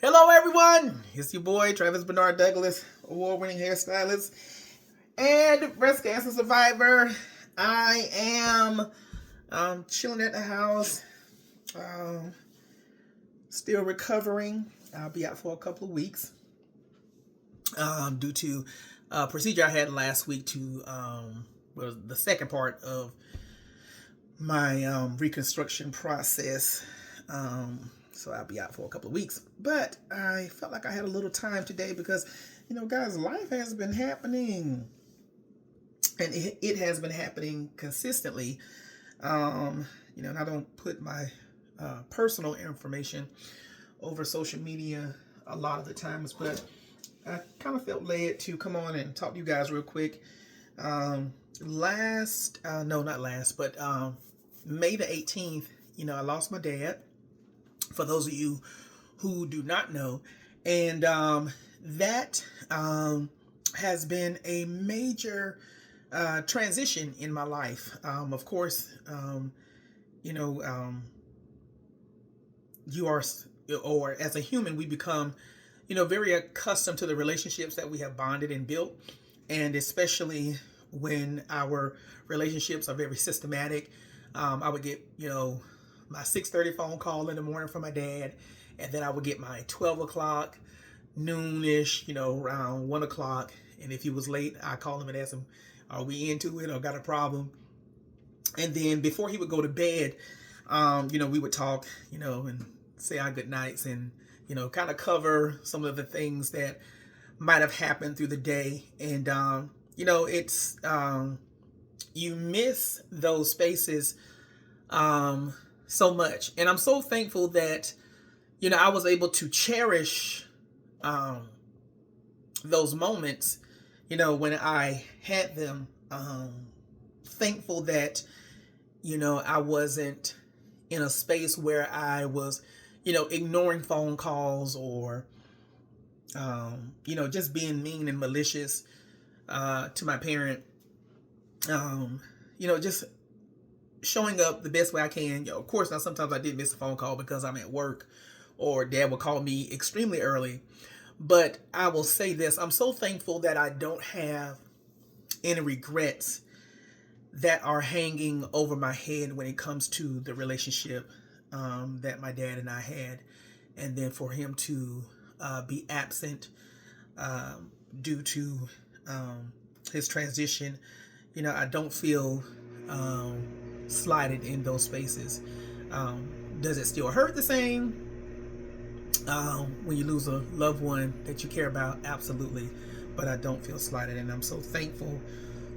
Hello, everyone. It's your boy, Travis Bernard Douglas, award-winning hairstylist and breast cancer survivor. I am chilling at the house, still recovering. I'll be out for a couple of weeks due to a procedure I had last week to was the second part of my reconstruction process. So I'll be out for a couple of weeks. But I felt like I had a little time today because, guys, life has been happening. And it has been happening consistently. And I don't put my personal information over social media a lot of the times, but I kind of felt led to come on and talk to you guys real quick. May the 18th, I lost my dad. For those of you who do not know, and that has been a major transition in my life. Of course, you are, or as a human, we become, very accustomed to the relationships that we have bonded and built, and especially when our relationships are very systematic. I would get, my 6:30 phone call in the morning from my dad, and then I would get my 12 o'clock, noonish, around 1 o'clock, and if he was late, I call him and ask him, are we into it or got a problem? And then before he would go to bed, we would talk, and say our good nights and, kind of cover some of the things that might have happened through the day. And, it's, you miss those spaces so much. And I'm so thankful that, I was able to cherish those moments, when I had them. Thankful that, I wasn't in a space where I was, ignoring phone calls or, just being mean and malicious to my parent. Just showing up the best way I can. Of course, now sometimes I did miss a phone call because I'm at work or dad will call me extremely early. But I will say this, I'm so thankful that I don't have any regrets that are hanging over my head when it comes to the relationship that my dad and I had. And then for him to be absent due to his transition, I don't feel slighted in those spaces. Does it still hurt the same when you lose a loved one that you care about? Absolutely. But I don't feel slighted, and I'm so thankful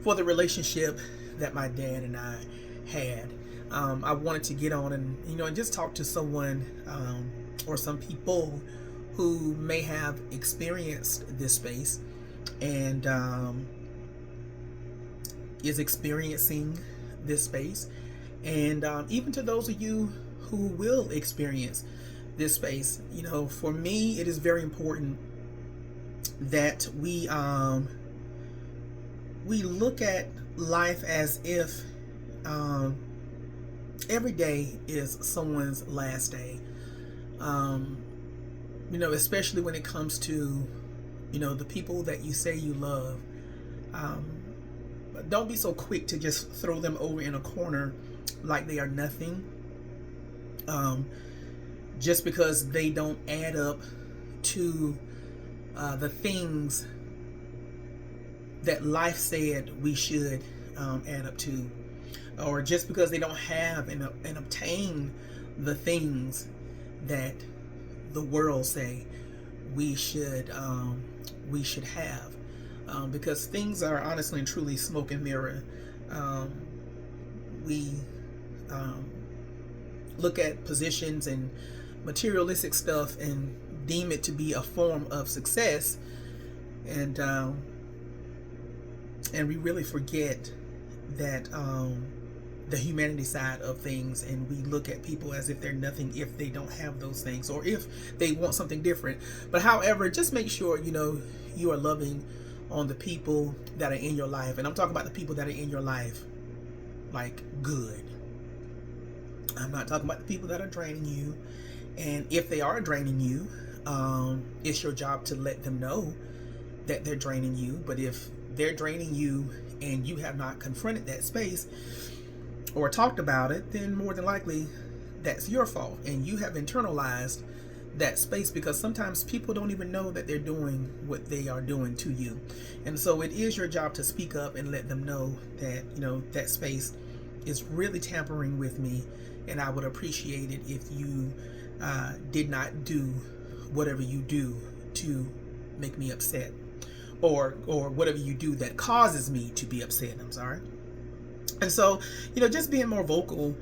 for the relationship that my dad and I had. I wanted to get on and just talk to someone or some people who may have experienced this space and is experiencing this space, and even to those of you who will experience this space. For me, it is very important that we look at life as if every day is someone's last day. Especially when it comes to the people that you say you love. Don't be so quick to just throw them over in a corner like they are nothing. Just because they don't add up to the things that life said we should add up to, or just because they don't have and obtain the things that the world say we should have. Because things are honestly and truly smoke and mirror. We look at positions and materialistic stuff and deem it to be a form of success, and we really forget that the humanity side of things, and we look at people as if they're nothing if they don't have those things or if they want something different. But however, just make sure you are loving on the people that are in your life, and I'm talking about the people that are in your life like good. I'm not talking about the people that are draining you, and if they are draining you, It's your job to let them know that they're draining you. But if they're draining you and you have not confronted that space or talked about it, then more than likely that's your fault, and you have internalized that space, because sometimes people don't even know that they're doing what they are doing to you. And so it is your job to speak up and let them know that, that space is really tampering with me, and I would appreciate it if you did not do whatever you do to make me upset, or whatever you do that causes me to be upset. I'm sorry. And so, just being more vocal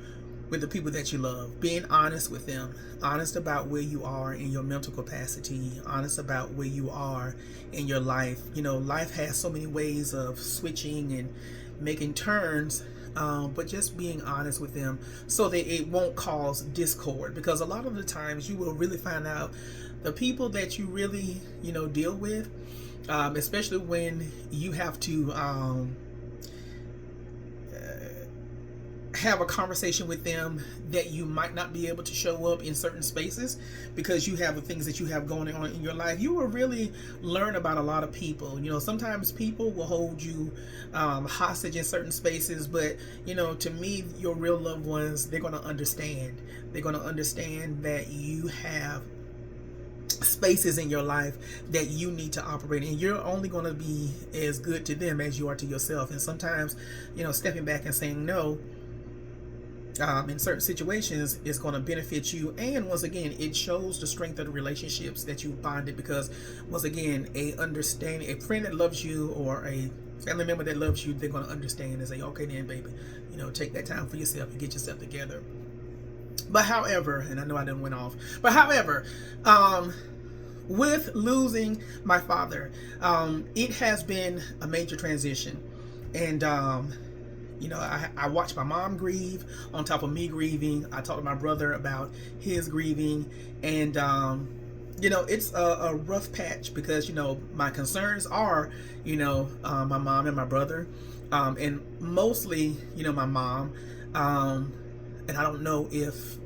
with the people that you love, being honest with them, honest about where you are in your mental capacity, honest about where you are in your life. Life has so many ways of switching and making turns, but just being honest with them so that it won't cause discord, because a lot of the times you will really find out the people that you really, deal with, especially when you have to have a conversation with them, that you might not be able to show up in certain spaces because you have the things that you have going on in your life. You will really learn about a lot of people. Sometimes people will hold you hostage in certain spaces, but to me, your real loved ones, they're going to understand. They're going to understand that you have spaces in your life that you need to operate in. You're only going to be as good to them as you are to yourself. And sometimes, stepping back and saying no in certain situations is going to benefit you. And once again, it shows the strength of the relationships that you bonded, because once again, a friend that loves you, or a family member that loves you, they're going to understand and say, okay then, baby, take that time for yourself and get yourself together. But however, and I know I done went off, but however, with losing my father, it has been a major transition. And I watched my mom grieve on top of me grieving. I talked to my brother about his grieving, and it's a rough patch, because my concerns are my mom and my brother, and mostly my mom, and I don't know if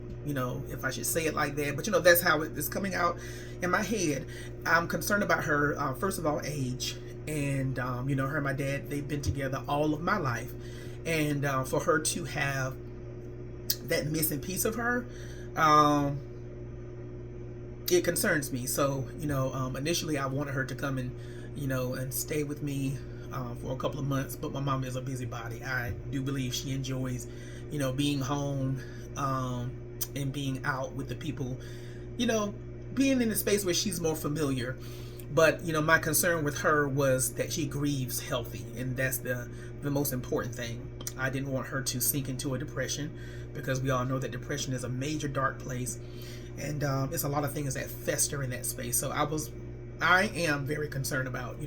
I should say it like that, but that's how it's coming out in my head. I'm concerned about her, first of all, age, and her and my dad, they've been together all of my life. And for her to have that missing piece of her, it concerns me. So, initially I wanted her to come and, and stay with me for a couple of months, but my mom is a busybody. I do believe she enjoys, being home and being out with the people, being in a space where she's more familiar. But, my concern with her was that she grieves healthy, and that's the most important thing. I didn't want her to sink into a depression, because we all know that depression is a major dark place, and it's a lot of things that fester in that space. So I am very concerned about,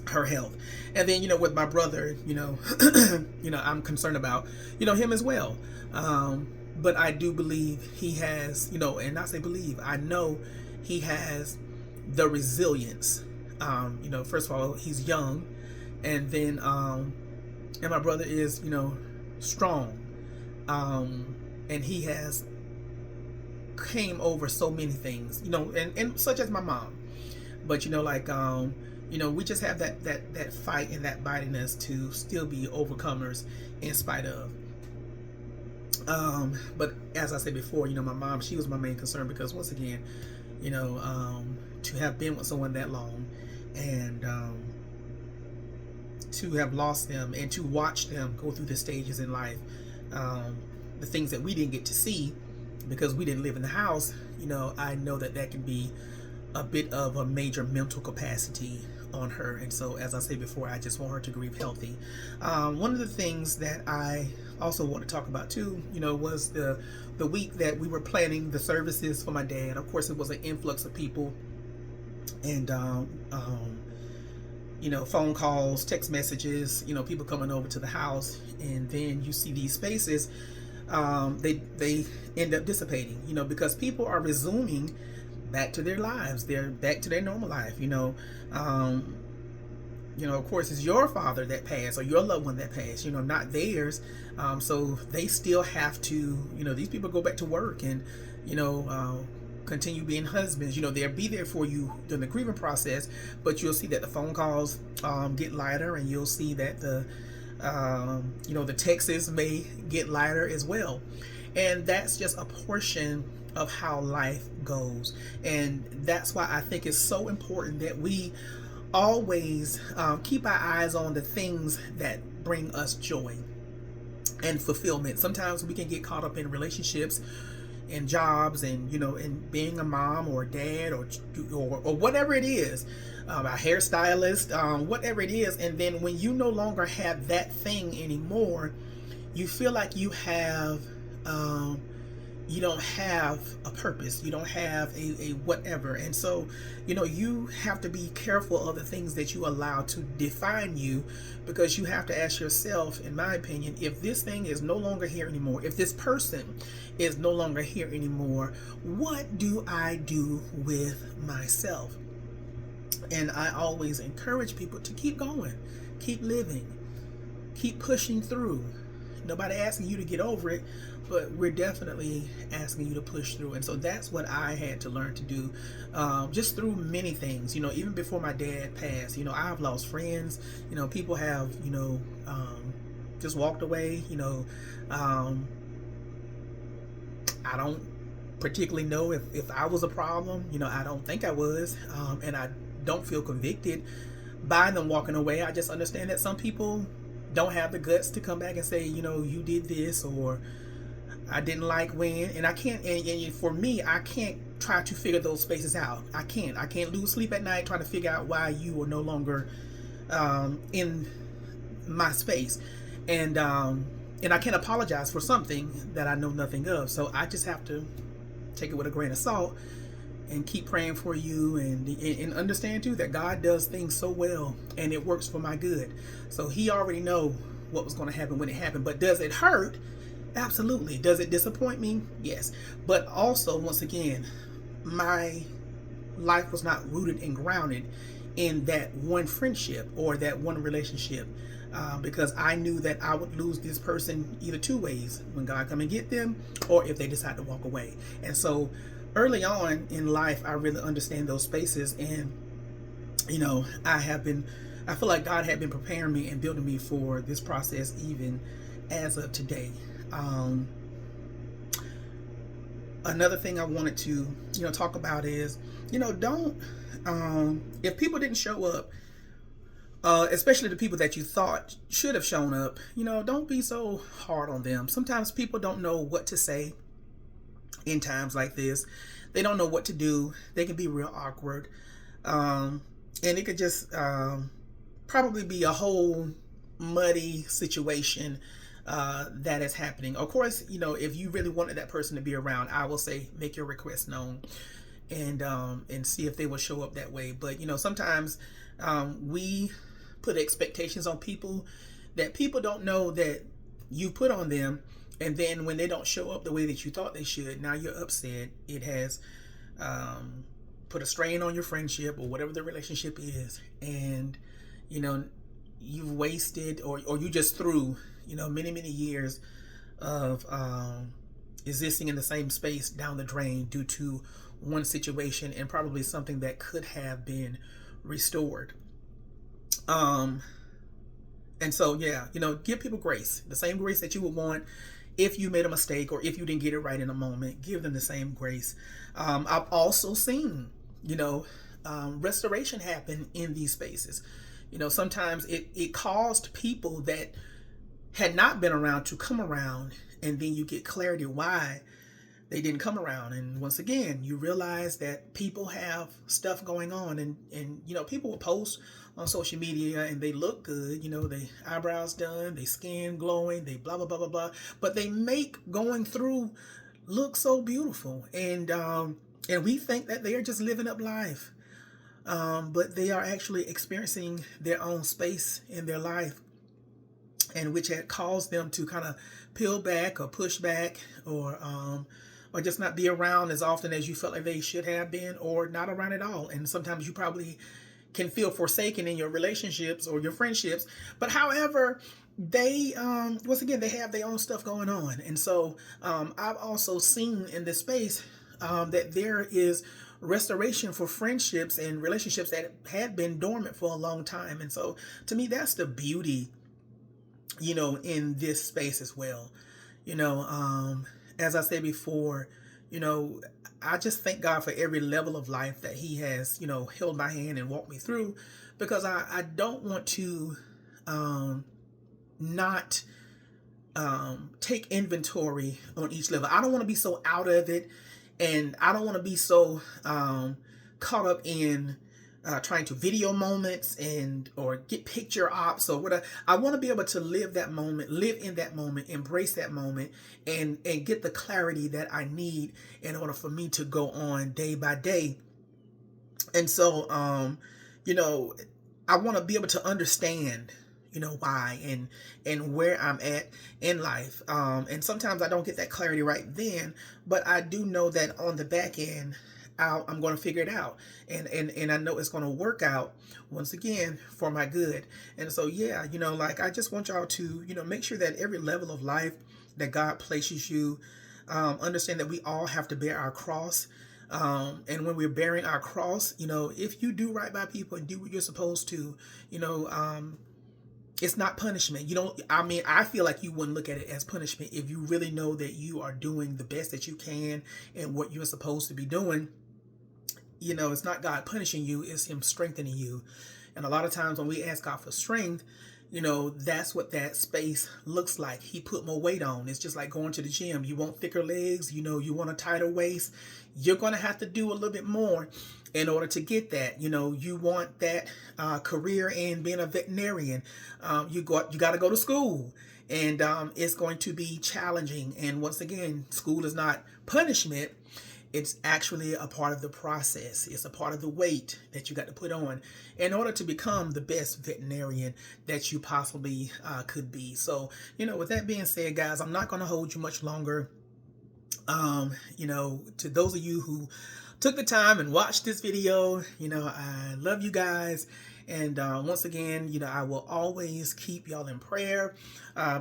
her health. And then, with my brother, I'm concerned about, him as well. But I do believe he has, and I say believe, I know he has the resilience. First of all, he's young, and then and my brother is strong, and he has came over so many things, and such as my mom. But we just have that fight and that bitiness to still be overcomers in spite of. But as I said before, my mom, she was my main concern, because once again, to have been with someone that long, and to have lost them, and to watch them go through the stages in life, the things that we didn't get to see because we didn't live in the house, I know that can be a bit of a major mental capacity on her. And so, as I said before, I just want her to grieve healthy. One of the things that I also want to talk about too, was the week that we were planning the services for my dad. Of course, it was an influx of people, and phone calls, text messages, people coming over to the house, and then you see these spaces, they end up dissipating, because people are resuming back to their lives. They're back to their normal life. Of course, it's your father that passed, or your loved one that passed, not theirs. So they still have to, these people go back to work and, continue being husbands. They'll be there for you during the grieving process, but you'll see that the phone calls get lighter, and you'll see that the texts may get lighter as well. And that's just a portion of how life goes. And that's why I think it's so important that we always keep our eyes on the things that bring us joy and fulfillment. Sometimes we can get caught up in relationships and jobs, and and being a mom or a dad, or whatever it is, a hairstylist, whatever it is. And then when you no longer have that thing anymore, you feel like you don't have a purpose, you don't have a whatever. And so you have to be careful of the things that you allow to define you, because you have to ask yourself, in my opinion, if this thing is no longer here anymore, if this person is no longer here anymore, what do I do with myself? And I always encourage people to keep going, keep living, keep pushing through. Nobody asking you to get over it, but we're definitely asking you to push through. And so that's what I had to learn to do, just through many things. Even before my dad passed, I've lost friends. People have, just walked away. I don't particularly know if I was a problem. I don't think I was, and I don't feel convicted by them walking away. I just understand that some people don't have the guts to come back and say, you did this, or I didn't like when. And I can't, and for me, I can't try to figure those spaces out. I can't lose sleep at night trying to figure out why you are no longer in my space. And I can't apologize for something that I know nothing of. So I just have to take it with a grain of salt and keep praying for you, and understand too that God does things so well, and it works for my good. So he already know what was going to happen when it happened. But does it hurt? Absolutely. Does it disappoint me? Yes. But also, once again, my life was not rooted and grounded in that one friendship or that one relationship, because I knew that I would lose this person either two ways: when God come and get them, or if they decide to walk away. And so early on in life, I really understand those spaces. And I feel like God had been preparing me and building me for this process even as of today. Another thing I wanted to talk about is, don't if people didn't show up, especially the people that you thought should have shown up, don't be so hard on them. Sometimes people don't know what to say in times like this. They don't know what to do. They can be real awkward, and it could just probably be a whole muddy situation that is happening. Of course, if you really wanted that person to be around, I will say make your request known, and see if they will show up that way. But sometimes we put expectations on people that people don't know that you put on them, and then when they don't show up the way that you thought they should, now you're upset. It has put a strain on your friendship or whatever the relationship is, and you've wasted, or you just threw many years of existing in the same space down the drain due to one situation, and probably something that could have been restored. And so, give people grace, the same grace that you would want if you made a mistake, or if you didn't get it right in a moment. Give them the same grace. I've also seen, restoration happen in these spaces. Sometimes it caused people that had not been around to come around, and then you get clarity why they didn't come around. And once again, you realize that people have stuff going on, and people will post on social media and they look good, they eyebrows done, they skin glowing, they blah blah blah blah blah, but they make going through look so beautiful, and we think that they are just living up life, but they are actually experiencing their own space in their life, and which had caused them to kind of peel back or push back, or just not be around as often as you felt like they should have been, or not around at all. And sometimes you probably can feel forsaken in your relationships or your friendships. But however, they once again, they have their own stuff going on. And so I've also seen in this space that there is restoration for friendships and relationships that had been dormant for a long time. And so to me, that's the beauty, in this space as well. You know, as I said before, you know, I just thank God for every level of life that He has, held my hand and walked me through, because I don't want to not take inventory on each level. I don't want to be so out of it, and I don't want to be so caught up in trying to video moments and or get picture ops or whatever. I want to be able to live that moment, live in that moment, embrace that moment, and get the clarity that I need in order for me to go on day by day. And so, you know, I want to be able to understand, why and where I'm at in life. And sometimes I don't get that clarity right then, but I do know that on the back end, I'm going to figure it out, and I know it's going to work out once again for my good. And so, yeah, like I just want y'all to, make sure that every level of life that God places you, understand that we all have to bear our cross. And when we're bearing our cross, if you do right by people and do what you're supposed to, it's not punishment. I feel like you wouldn't look at it as punishment if you really know that you are doing the best that you can and what you're supposed to be doing. It's not God punishing you, it's Him strengthening you. And a lot of times when we ask God for strength, that's what that space looks like. He put more weight on. It's just like going to the gym. You want thicker legs, you want a tighter waist. You're going to have to do a little bit more in order to get that. You want that career in being a veterinarian. You got to go to school, and it's going to be challenging. And once again, school is not punishment. It's actually a part of the process. It's a part of the weight that you got to put on in order to become the best veterinarian that you possibly could be. So, with that being said, guys, I'm not going to hold you much longer. To those of you who took the time and watched this video, I love you guys. And once again, I will always keep y'all in prayer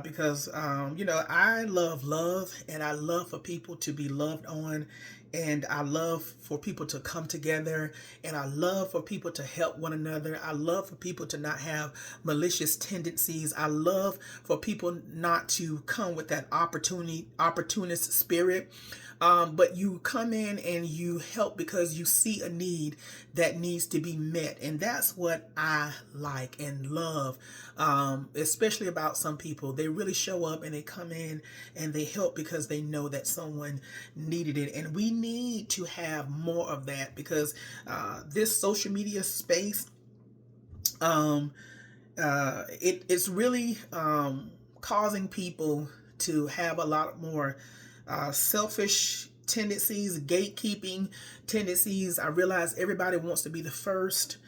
because, I love, and I love for people to be loved on. And I love for people to come together, and I love for people to help one another. I love for people to not have malicious tendencies. I love for people not to come with that opportunist spirit. But you come in and you help because you see a need that needs to be met. And that's what I like and love, especially about some people. They really show up and they come in and they help because they know that someone needed it. And we need to have more of that, because this social media space, it's really causing people to have a lot more selfish tendencies, gatekeeping tendencies. I realize everybody wants to be the first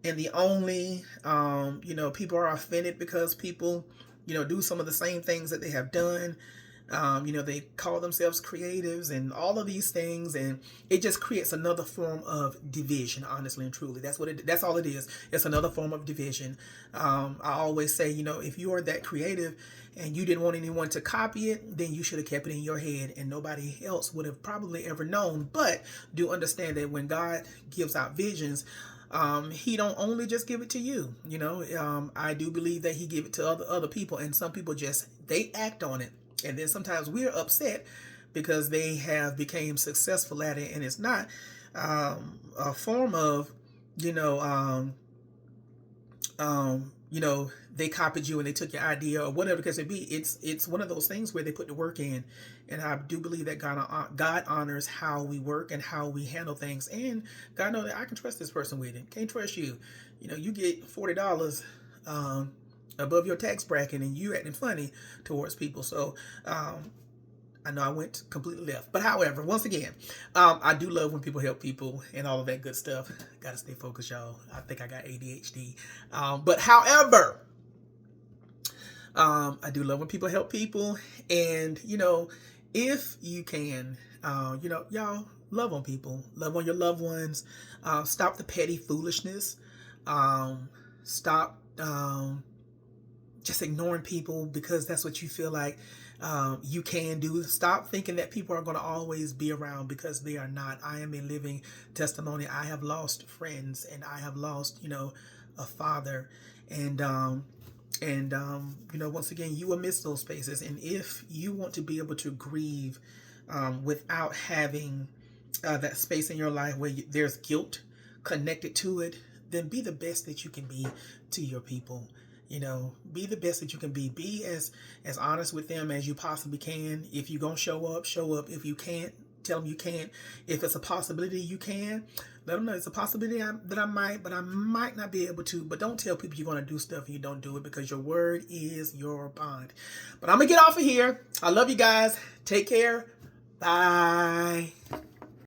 and the only. People are offended because people, do some of the same things that they have done. They call themselves creatives and all of these things, and it just creates another form of division, honestly and truly. That's all it is. It's another form of division. I always say, if you are that creative and you didn't want anyone to copy it, then you should have kept it in your head and nobody else would have probably ever known. But do understand that when God gives out visions, He don't only just give it to you. I do believe that He give it to other people, and some people they act on it. And then sometimes we're upset because they have become successful at it, and it's not a form of, they copied you and they took your idea or whatever the case may be. It's one of those things where they put the work in, and I do believe that God honors how we work and how we handle things. And God knows that I can trust this person with it. Can't trust you. You get $40 above your tax bracket and you acting funny towards people. So I know I went completely left, but however, once again, I do love when people help people and all of that good stuff. Gotta stay focused, y'all. I think I got ADHD. But however, I do love when people help people. And if you can, y'all love on people, love on your loved ones. Stop the petty foolishness. Stop just ignoring people because that's what you feel like You can do. Stop thinking that people are going to always be around, because they are not. I am a living testimony. I have lost friends, and I have lost, a father, and once again, you will miss those spaces. And if you want to be able to grieve without having that space in your life where there's guilt connected to it, then be the best that you can be to your people. Be the best that you can be. Be as honest with them as you possibly can. If you're gonna show up, show up. If you can't, tell them you can't. If it's a possibility you can, let them know it's a possibility that I might, but I might not be able to. But don't tell people you're gonna do stuff and you don't do it, because your word is your bond. But I'm gonna get off of here. I love you guys. Take care. Bye.